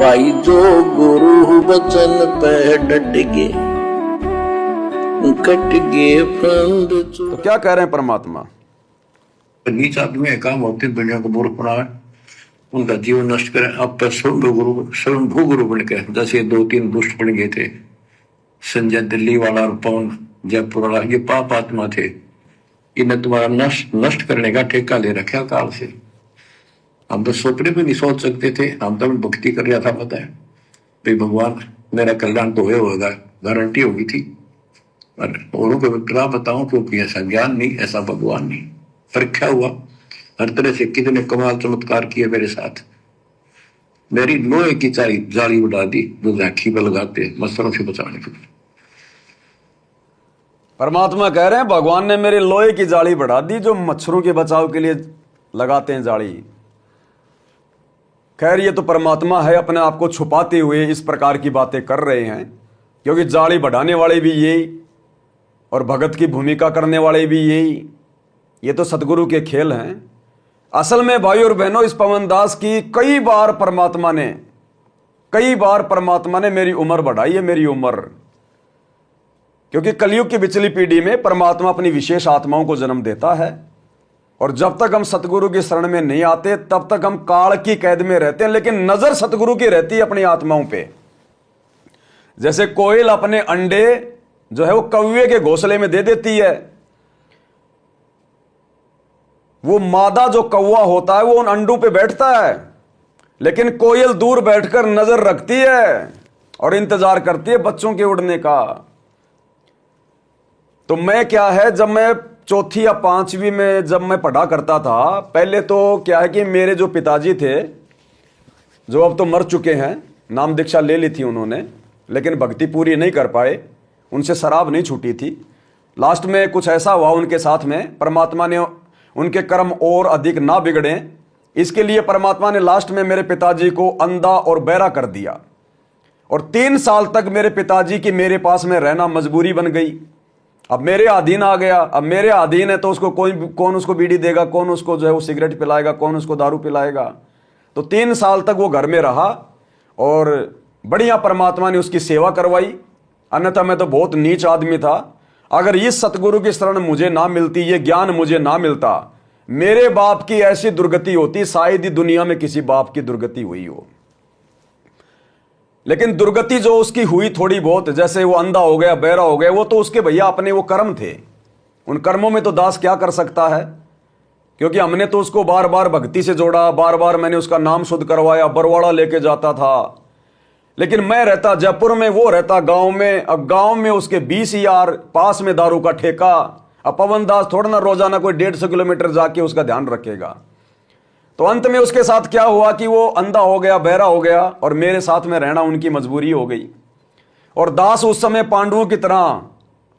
भाई जो गुरु वचन पे डट गए कट गए फंद। तो क्या कह रहे हैं परमात्मा? नीच आदमी है काम होते दुनिया को मूर्ख बनाए, उनका जीवन नष्ट करें। अब पर स्वयंभू गुरु बन के जैसे 2-3 दुष्ट बन गए थे, संजय दिल्ली वाला और पवन जयपुर वाला, ये पाप आत्मा थे। इन्हें तुम्हारा नष्ट करने का ठेका ले रखा काल से। हम तो सपने में नहीं सोच सकते थे। हम तो भक्ति कर रहा था, पता है भाई भगवान मेरा कल्याण तो होगा, गारंटी होगी थी। और औरों को क्या बताऊं, क्योंकि ऐसा ज्ञान नहीं, ऐसा भगवान नहीं। परीक्षा हुआ हर तरह से, कितने कमाल चमत्कार किए मेरे साथ। मेरी लोहे की जाली उड़ा दी जो राखी में लगाते मच्छरों से बचाने के लिए। परमात्मा कह रहे हैं भगवान ने मेरे लोहे की जाली बढ़ा दी जो मच्छरों के बचाव के लिए लगाते हैं जाली। खैर ये तो परमात्मा है, अपने आप को छुपाते हुए इस प्रकार की बातें कर रहे हैं, क्योंकि जाली बढ़ाने वाले भी यही और भगत की भूमिका करने वाले भी यही। ये तो सतगुरु के खेल हैं। असल में भाई और बहनों, इस पवन दास की कई बार परमात्मा ने मेरी उम्र बढ़ाई है, मेरी उम्र। क्योंकि कलयुग की पिछली पीढ़ी में परमात्मा अपनी विशेष आत्माओं को जन्म देता है, और जब तक हम सतगुरु की शरण में नहीं आते तब तक हम काल की कैद में रहते हैं। लेकिन नजर सतगुरु की रहती है अपनी आत्माओं पे। जैसे कोयल अपने अंडे जो है वो कौवे के घोंसले में दे देती है, वो मादा जो कौवा होता है वो उन अंडों पे बैठता है, लेकिन कोयल दूर बैठकर नजर रखती है और इंतजार करती है बच्चों के उड़ने का। तो मैं क्या है, जब मैं 4वीं या 5वीं में जब मैं पढ़ा करता था, पहले तो क्या है कि मेरे जो पिताजी थे, जो अब तो मर चुके हैं, नाम दीक्षा ले ली थी उन्होंने, लेकिन भक्ति पूरी नहीं कर पाए, उनसे शराब नहीं छूटी थी। लास्ट में कुछ ऐसा हुआ उनके साथ में, परमात्मा ने उनके कर्म और अधिक ना बिगड़े, इसके लिए परमात्मा ने लास्ट में मेरे पिताजी को अंधा और बहरा कर दिया। और 3 साल तक मेरे पिताजी की मेरे पास में रहना मजबूरी बन गई। अब मेरे अधीन आ गया। अब मेरे अधीन है तो उसको कौन उसको बीड़ी देगा, कौन उसको जो है वो सिगरेट पिलाएगा, कौन उसको दारू पिलाएगा। तो 3 साल तक वो घर में रहा और बढ़िया परमात्मा ने उसकी सेवा करवाई। अन्यथा मैं तो बहुत नीच आदमी था। अगर इस सतगुरु की शरण मुझे ना मिलती, ये ज्ञान मुझे ना मिलता, मेरे बाप की ऐसी दुर्गति होती, शायद ही दुनिया में किसी बाप की दुर्गति हुई हो। लेकिन दुर्गति जो उसकी हुई थोड़ी बहुत, जैसे वो अंधा हो गया, बहरा हो गया, वो तो उसके भैया अपने वो कर्म थे। उन कर्मों में तो दास क्या कर सकता है, क्योंकि हमने तो उसको बार बार भक्ति से जोड़ा, बार बार मैंने उसका नाम शुद्ध करवाया, बरवाड़ा लेके जाता था। लेकिन मैं रहता जयपुर में, वो रहता गांव में। अब गांव में उसके 20 यार, पास में दारू का ठेका। अब पवन दास थोड़ा ना रोजाना कोई 150 किलोमीटर जाके उसका ध्यान रखेगा। तो अंत में उसके साथ क्या हुआ कि वो अंधा हो गया, बहरा हो गया, और मेरे साथ में रहना उनकी मजबूरी हो गई। और दास उस समय पांडवों की तरह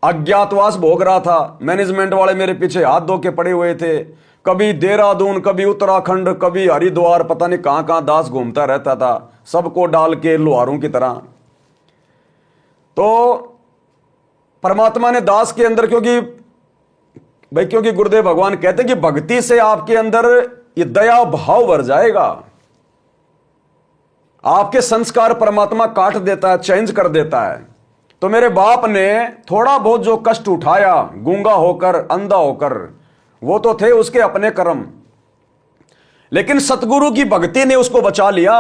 अज्ञातवास भोग रहा था। मैनेजमेंट वाले मेरे पीछे हाथ धो के पड़े हुए थे। कभी देहरादून, कभी उत्तराखंड, कभी हरिद्वार, पता नहीं कहां कहां दास घूमता रहता था, सबको डाल के लोहारों की तरह। तो परमात्मा ने दास के अंदर, क्योंकि गुरुदेव भगवान कहते हैं कि भक्ति से आपके अंदर ये दया भाव भर जाएगा। आपके संस्कार परमात्मा काट देता है, चेंज कर देता है। तो मेरे बाप ने थोड़ा बहुत जो कष्ट उठाया, गूंगा होकर, अंधा होकर, वो तो थे उसके अपने कर्म। लेकिन सतगुरु की भक्ति ने उसको बचा लिया,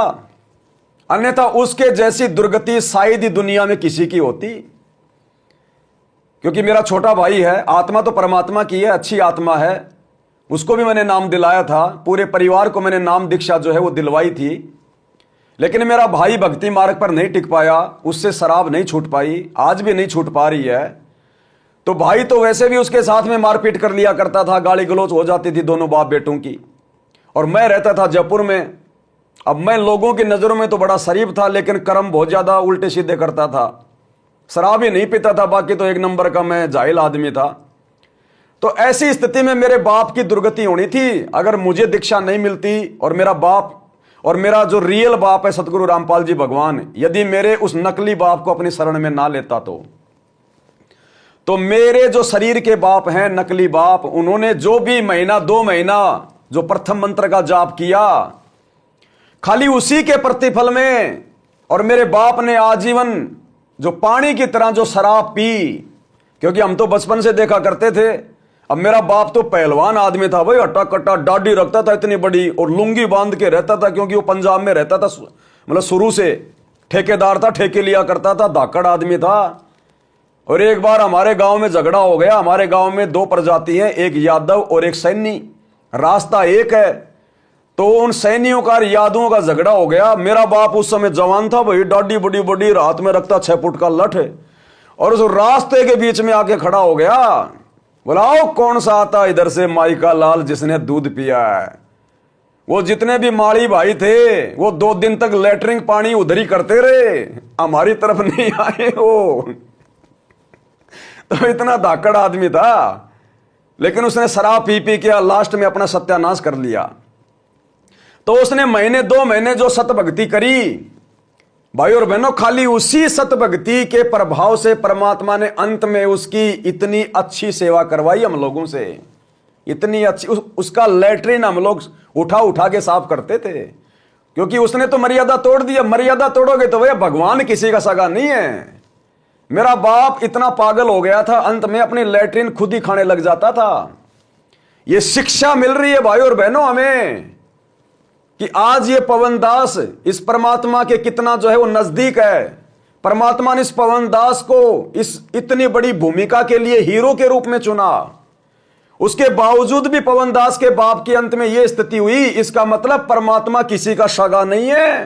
अन्यथा उसके जैसी दुर्गति शायद ही दुनिया में किसी की होती। क्योंकि मेरा छोटा भाई है, आत्मा तो परमात्मा की है, अच्छी आत्मा है, उसको भी मैंने नाम दिलाया था। पूरे परिवार को मैंने नाम दीक्षा जो है वो दिलवाई थी। लेकिन मेरा भाई भक्ति मार्ग पर नहीं टिक पाया, उससे शराब नहीं छूट पाई, आज भी नहीं छूट पा रही है। तो भाई तो वैसे भी उसके साथ में मारपीट कर लिया करता था, गाली गलौज हो जाती थी दोनों बाप बेटों की। और मैं रहता था जयपुर में। अब मैं लोगों की नजरों में तो बड़ा शरीफ था, लेकिन कर्म बहुत ज्यादा उल्टे सीधे करता था। शराब ही नहीं पीता था, बाकी तो 1 नंबर का मैं जाहिल आदमी था। तो ऐसी स्थिति में मेरे बाप की दुर्गति होनी थी अगर मुझे दीक्षा नहीं मिलती। और मेरा बाप और मेरा जो रियल बाप है सतगुरु रामपाल जी भगवान, यदि मेरे उस नकली बाप को अपनी शरण में ना लेता तो मेरे जो शरीर के बाप हैं, नकली बाप, उन्होंने जो भी महीना 2 महीना जो प्रथम मंत्र का जाप किया, खाली उसी के प्रतिफल में और मेरे बाप ने आजीवन जो पानी की तरह जो शराब पी, क्योंकि हम तो बचपन से देखा करते थे। अब मेरा बाप तो पहलवान आदमी था भाई, हट्टा कट्टा दाढ़ी रखता था इतनी बड़ी, और लुंगी बांध के रहता था, क्योंकि वो पंजाब में रहता था, मतलब शुरू से ठेकेदार था, ठेके लिया करता था, धाकड़ आदमी था। और एक बार हमारे गांव में झगड़ा हो गया। हमारे गांव में दो प्रजाति हैं, एक यादव और एक सैनी, रास्ता एक है। तो उन सैनियों का यादवों का झगड़ा हो गया। मेरा बाप उस समय जवान था भाई, दाढ़ी बड़ी बड़ी, रात में रखता 6 फुट का लठ, और उस रास्ते के बीच में आके खड़ा हो गया। बोलाओ कौन सा आता इधर से माई का लाल जिसने दूध पिया है। वो जितने भी माड़ी भाई थे वो 2 दिन तक लेटरिंग पानी उधर ही करते रहे, हमारी तरफ नहीं आए वो। तो इतना धाकड़ आदमी था, लेकिन उसने शराब पी पी के लास्ट में अपना सत्यानाश कर लिया। तो उसने महीने 2 महीने जो सत भक्ति करी भाई और बहनों, खाली उसी सत भक्ति के प्रभाव से परमात्मा ने अंत में उसकी इतनी अच्छी सेवा करवाई हम लोगों से, इतनी अच्छी। उसका लेटरिन हम लोग उठा उठा के साफ करते थे, क्योंकि उसने तो मर्यादा तोड़ दी। मर्यादा तोड़ोगे तो भैया भगवान किसी का सगा नहीं है। मेरा बाप इतना पागल हो गया था, अंत में अपनी लेटरिन खुद ही खाने लग जाता था। यह शिक्षा मिल रही है भाई और बहनों हमें, कि आज ये पवन दास इस परमात्मा के कितना जो है वो नजदीक है। परमात्मा ने इस पवन दास को इस इतनी बड़ी भूमिका के लिए हीरो के रूप में चुना। उसके बावजूद भी पवन दास के बाप की अंत में यह स्थिति हुई। इसका मतलब परमात्मा किसी का सगा नहीं है।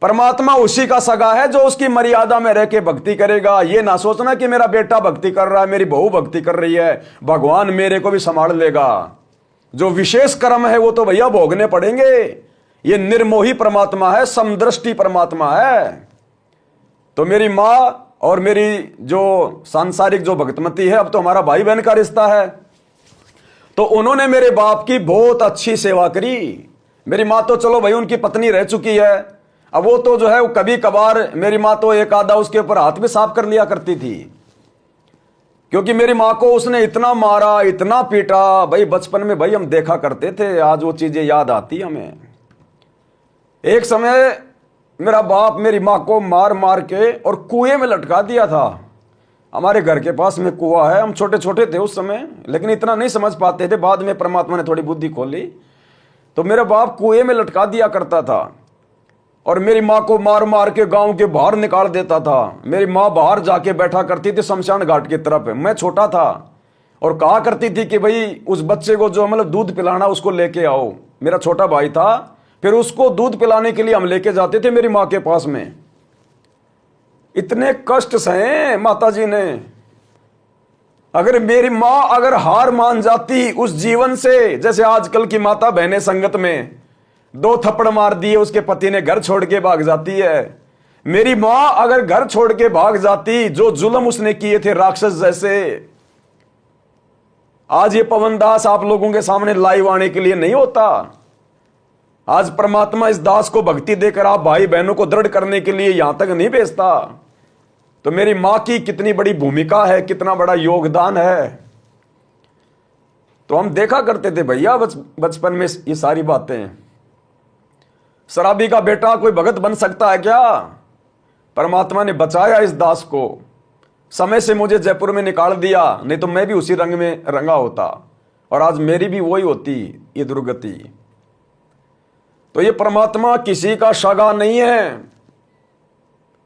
परमात्मा उसी का सगा है जो उसकी मर्यादा में रह के भक्ति करेगा। यह ना सोचना कि मेरा बेटा भक्ति कर रहा है, मेरी बहू भक्ति कर रही है, भगवान मेरे को भी संभाल लेगा। जो विशेष कर्म है वो तो भैया भोगने पड़ेंगे। ये निर्मोही परमात्मा है, समदृष्टि परमात्मा है। तो मेरी मां और मेरी जो सांसारिक जो भक्तमती है, अब तो हमारा भाई बहन का रिश्ता है, तो उन्होंने मेरे बाप की बहुत अच्छी सेवा करी। मेरी मां तो चलो भाई उनकी पत्नी रह चुकी है, अब वो तो जो है वो कभी कभार मेरी मां तो एक आधा उसके ऊपर हाथ भी साफ कर लिया करती थी, क्योंकि मेरी मां को उसने इतना मारा, इतना पीटा भाई, बचपन में भाई हम देखा करते थे। आज वो चीजें याद आती हमें। एक समय मेरा बाप मेरी मां को मार मार के और कुएं में लटका दिया था। हमारे घर के पास में कुआं है, हम छोटे छोटे थे उस समय, लेकिन इतना नहीं समझ पाते थे। बाद में परमात्मा ने थोड़ी बुद्धि खोली, तो मेरा बाप कुएं में लटका दिया करता था और मेरी मां को मार मार के गांव के बाहर निकाल देता था। मेरी मां बाहर जाके बैठा करती थी शमशान घाट की तरफ। मैं छोटा था और कहा करती थी कि भाई उस बच्चे को जो मतलब दूध पिलाना उसको लेके आओ। मेरा छोटा भाई था, फिर उसको दूध पिलाने के लिए हम लेके जाते थे मेरी मां के पास में। इतने कष्ट सहे माता जी ने। अगर मेरी मां अगर हार मान जाती उस जीवन से, जैसे आजकल की माता बहनें संगत में 2 थप्पड़ मार दिए उसके पति ने घर छोड़ के भाग जाती है। मेरी मां अगर घर छोड़ के भाग जाती, जो जुल्म उसने किए थे राक्षस जैसे, आज ये पवन दास आप लोगों के सामने लाइव आने के लिए नहीं होता। आज परमात्मा इस दास को भक्ति देकर आप भाई बहनों को दृढ़ करने के लिए यहां तक नहीं भेजता। तो मेरी मां की कितनी बड़ी भूमिका है, कितना बड़ा योगदान है। तो हम देखा करते थे भैया बचपन में ये सारी बातें। शराबी का बेटा कोई भगत बन सकता है क्या? परमात्मा ने बचाया इस दास को। समय से मुझे जयपुर में निकाल दिया, नहीं तो मैं भी उसी रंग में रंगा होता और आज मेरी भी वही होती ये दुर्गति। तो ये परमात्मा किसी का सगा नहीं है।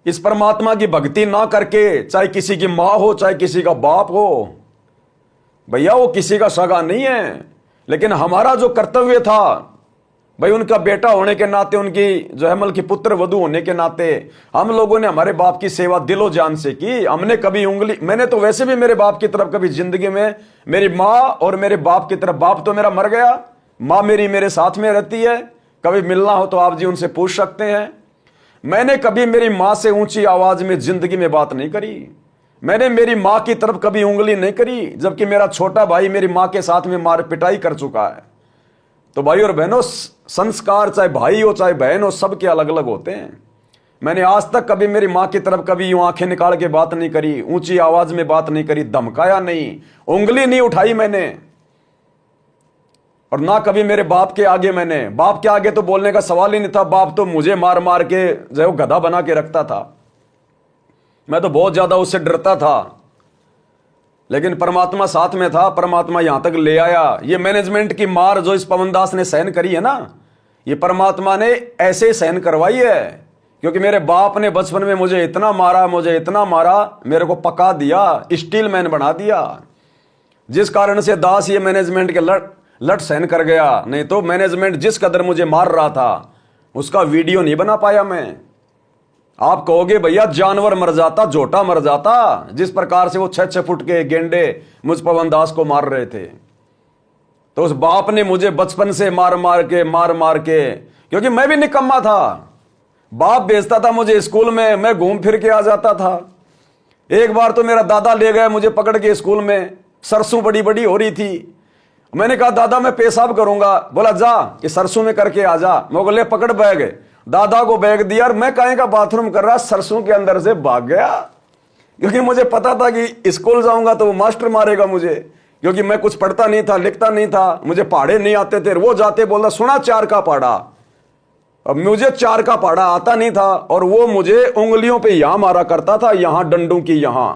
इस परमात्मा की भक्ति ना करके, चाहे किसी की मां हो चाहे किसी का बाप हो, भैया वो किसी का सगा नहीं है। लेकिन हमारा जो कर्तव्य था भाई, उनका बेटा होने के नाते, उनकी जो है मतलब की पुत्र वधु होने के नाते, हम लोगों ने हमारे बाप की सेवा दिलो जान से की। हमने कभी उंगली, मैंने तो वैसे भी मेरे बाप की तरफ कभी जिंदगी में, मेरी माँ और मेरे बाप की तरफ, बाप तो मेरा मर गया, माँ मेरी मेरे साथ में रहती है, कभी मिलना हो तो आप जी उनसे पूछ सकते हैं। मैंने कभी मेरी माँ से ऊंची आवाज में जिंदगी में बात नहीं करी। मैंने मेरी माँ की तरफ कभी उंगली नहीं करी, जबकि मेरा छोटा भाई मेरी माँ के साथ में मार पिटाई कर चुका है। तो भाई और बहनों, संस्कार चाहे भाई हो चाहे बहन हो, सबके अलग अलग होते हैं। मैंने आज तक कभी मेरी माँ की तरफ कभी यूं आंखें निकाल के बात नहीं करी, ऊंची आवाज में बात नहीं करी, धमकाया नहीं, उंगली नहीं उठाई मैंने। और ना कभी मेरे बाप के आगे बाप के आगे तो बोलने का सवाल ही नहीं था। बाप तो मुझे मार मार के जो है गधा बना के रखता था। मैं तो बहुत ज्यादा उससे डरता था, लेकिन परमात्मा साथ में था, परमात्मा यहां तक ले आया। ये मैनेजमेंट की मार जो इस पवन दास ने सहन करी है ना, ये परमात्मा ने ऐसे सहन करवाई है, क्योंकि मेरे बाप ने बचपन में मुझे इतना मारा, मेरे को पका दिया, स्टील मैन बना दिया, जिस कारण से दास ये मैनेजमेंट के लट सहन कर गया। नहीं तो मैनेजमेंट जिस कदर मुझे मार रहा था उसका वीडियो नहीं बना पाया मैं। आप कहोगे भैया जानवर मर जाता, झोटा मर जाता, जिस प्रकार से वो 6-6 फुट के गेंडे मुझ पवन दास को मार रहे थे। तो उस बाप ने मुझे बचपन से मार मार के, क्योंकि मैं भी निकम्मा था। बाप भेजता था मुझे स्कूल में, मैं घूम फिर के आ जाता था। एक बार तो मेरा दादा ले गया मुझे पकड़ के स्कूल में, सरसों बड़ी बड़ी हो रही थी। मैंने कहा दादा मैं पेशाब करूंगा। बोला जा ये सरसों में करके आ जा। मैं बोले पकड़ बैग। दादा को बैग दिया और मैं कहीं का बाथरूम कर रहा, सरसों के अंदर से भाग गया, क्योंकि मुझे पता था कि स्कूल जाऊंगा तो वो मास्टर मारेगा मुझे, क्योंकि मैं कुछ पढ़ता नहीं था, लिखता नहीं था, मुझे पहाड़े नहीं आते थे। वो जाते बोलता सुना 4 का पहाड़ा। अब मुझे 4 का पहाड़ा आता नहीं था, और वो मुझे उंगलियों पे यहां मारा करता था, यहां डंडों की, यहां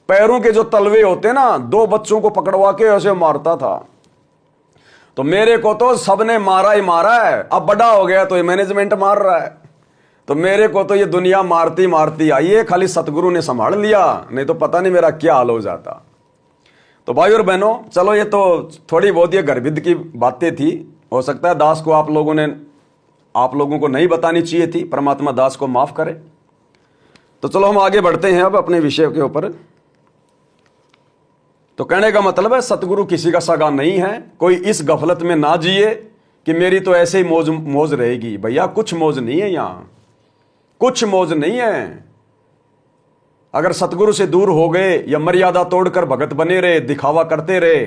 पैरों के जो तलवे होते ना, 2 बच्चों को पकड़वा के ऐसे मारता था। तो मेरे को तो सबने मारा ही मारा है। अब बड़ा हो गया तो ये मैनेजमेंट मार रहा है। तो मेरे को तो ये दुनिया मारती मारती आई है, खाली सतगुरु ने संभाल लिया, नहीं तो पता नहीं मेरा क्या हाल हो जाता। तो भाई और बहनों, चलो ये तो थोड़ी बहुत ये गर्भिद की बातें थी। हो सकता है दास को आप लोगों को नहीं बतानी चाहिए थी, परमात्मा दास को माफ करे। तो चलो हम आगे बढ़ते हैं अब अपने विषय के ऊपर। तो कहने का मतलब है सतगुरु किसी का सगा नहीं है। कोई इस गफलत में ना जिए कि मेरी तो ऐसे ही मौज रहेगी। भैया कुछ मौज नहीं है, यहां कुछ मौज नहीं है। अगर सतगुरु से दूर हो गए या मर्यादा तोड़कर भगत बने रहे, दिखावा करते रहे,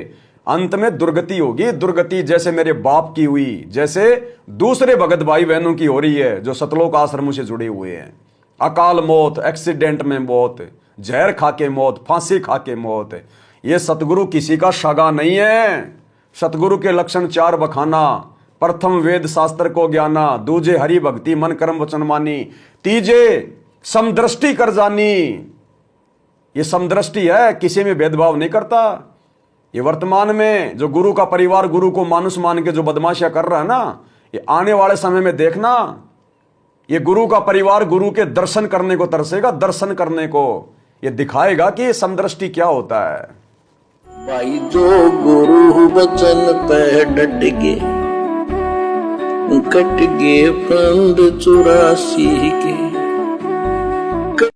अंत में दुर्गति होगी। दुर्गति जैसे मेरे बाप की हुई, जैसे दूसरे भगत भाई बहनों की हो रही है जो सतलोक आश्रमों से जुड़े हुए हैं। अकाल मौत, एक्सीडेंट में मौत, जहर खा के मौत, फांसी खा के मौत। ये सतगुरु किसी का सगा नहीं है। सतगुरु के लक्षण 4 बखाना। प्रथम वेद शास्त्र को ज्ञाना, दूजे हरि भक्ति मन कर्म वचन मानी, तीजे समदृष्टि कर जानी। ये समदृष्टि है, किसी में भेदभाव नहीं करता। ये वर्तमान में जो गुरु का परिवार गुरु को मानुष मान के जो बदमाशियां कर रहा है ना, ये आने वाले समय में देखना, ये गुरु का परिवार गुरु के दर्शन करने को तरसेगा, दर्शन करने को। ये दिखाएगा कि समदृष्टि क्या होता है। भाई जो गुरु वचन पे डट गे, कट गे फंद 84 के।